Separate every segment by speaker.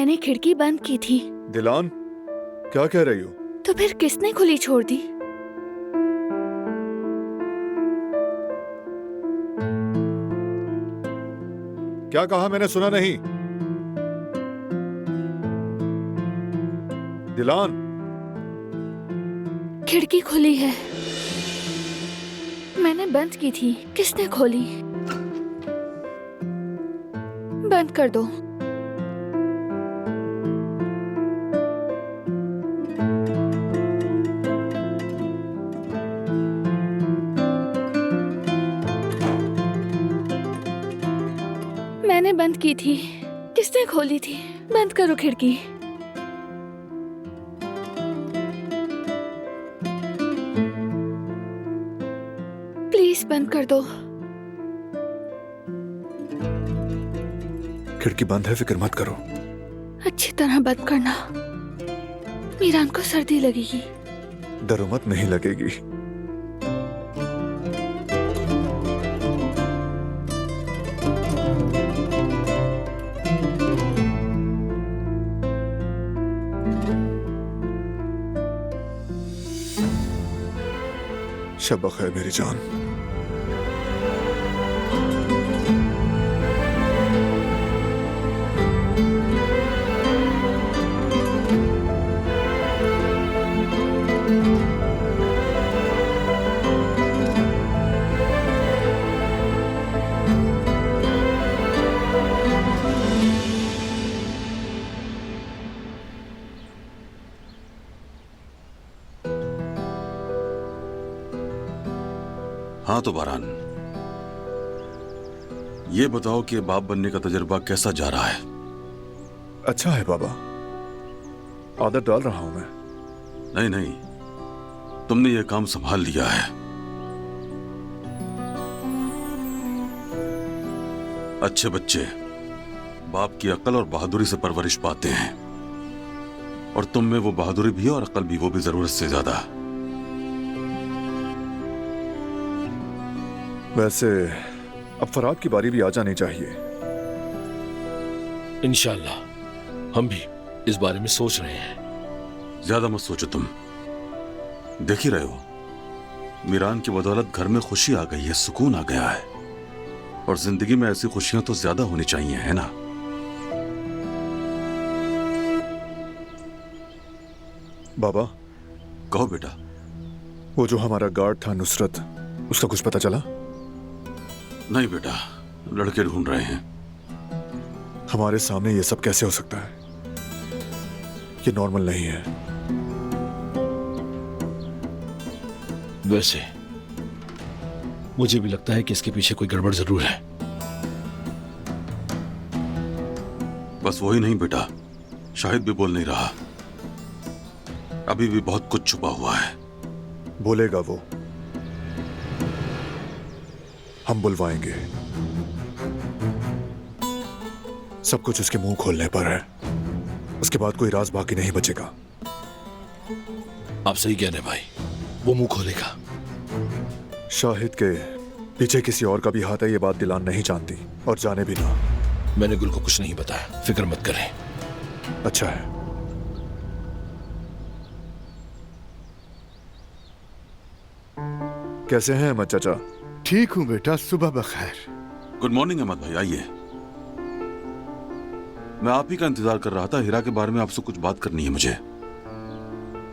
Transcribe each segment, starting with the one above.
Speaker 1: मैंने खिड़की बंद की थी।
Speaker 2: दिलान, क्या कह रही हो?
Speaker 1: तो फिर किसने खुली छोड़ दी?
Speaker 2: क्या कहा मैंने सुना नहीं। दिलान,
Speaker 1: खिड़की खुली है। मैंने बंद की थी, किसने खोली? बंद कर दो। मैंने बंद की थी, किसने खोली थी? बंद करो खिड़की। प्लीज बंद कर दो।
Speaker 2: खिड़की बंद है, फिक्र मत करो।
Speaker 1: अच्छी तरह बंद करना, मीरान को सर्दी लगेगी।
Speaker 2: डरो मत, नहीं लगेगी। शब खैर मेरी जान।
Speaker 3: हाँ तो बारान, ये बताओ कि बाप बनने का तजुर्बा कैसा जा रहा है?
Speaker 2: अच्छा है बाबा, आदत डाल रहा हूं मैं।
Speaker 3: नहीं नहीं, तुमने ये काम संभाल लिया है। अच्छे बच्चे बाप की अकल और बहादुरी से परवरिश पाते हैं, और तुम में वो बहादुरी भी है और अकल भी, वो भी जरूरत से ज्यादा।
Speaker 2: वैसे अब फराद की बारी भी आ जानी चाहिए।
Speaker 4: इंशाल्लाह हम भी इस बारे में सोच रहे हैं।
Speaker 3: ज्यादा मत सोचो तुम, देख ही रहे हो मीरान की बदौलत घर में खुशी आ गई है, सुकून आ गया है, और जिंदगी में ऐसी खुशियां तो ज्यादा होनी चाहिए, है ना?
Speaker 2: बाबा,
Speaker 3: कहो बेटा।
Speaker 2: वो जो हमारा गार्ड था नुसरत, उसका कुछ पता चला?
Speaker 3: नहीं बेटा, लड़के ढूंढ रहे हैं।
Speaker 2: हमारे सामने ये सब कैसे हो सकता है? ये नॉर्मल नहीं है।
Speaker 4: वैसे मुझे भी लगता है कि इसके पीछे कोई गड़बड़ जरूर है।
Speaker 3: बस वही नहीं बेटा, शाहिद भी बोल नहीं रहा। अभी भी बहुत कुछ छुपा हुआ है।
Speaker 2: बोलेगा वो, हम बुलवाएंगे। सब कुछ उसके मुंह खोलने पर है, उसके बाद कोई राज बाकी नहीं बचेगा।
Speaker 4: आप सही कह रहे हैं भाई, वो मुंह खोलेगा।
Speaker 2: शाहिद के पीछे किसी और का भी हाथ है, ये बात दिलान नहीं जानती, और जाने भी ना।
Speaker 4: मैंने गुल को कुछ नहीं बताया, फिक्र मत करें।
Speaker 2: अच्छा है। कैसे हैं अहमद चाचा?
Speaker 5: ठीक हूँ बेटा, सुबह बखैर।
Speaker 3: गुड मॉर्निंग अहमद भाई, आइए। मैं आप ही का इंतजार कर रहा था। हीरा के बारे में आपसे कुछ बात करनी है मुझे,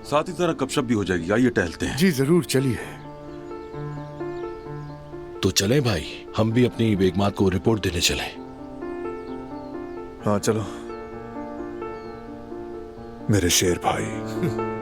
Speaker 3: साथ ही तरह गपशप भी हो जाएगी। आइए टहलते हैं।
Speaker 5: जी जरूर, चलिए।
Speaker 4: तो चलें भाई, हम भी अपनी बेगमात को रिपोर्ट देने चलें।
Speaker 2: हाँ चलो मेरे शेर भाई।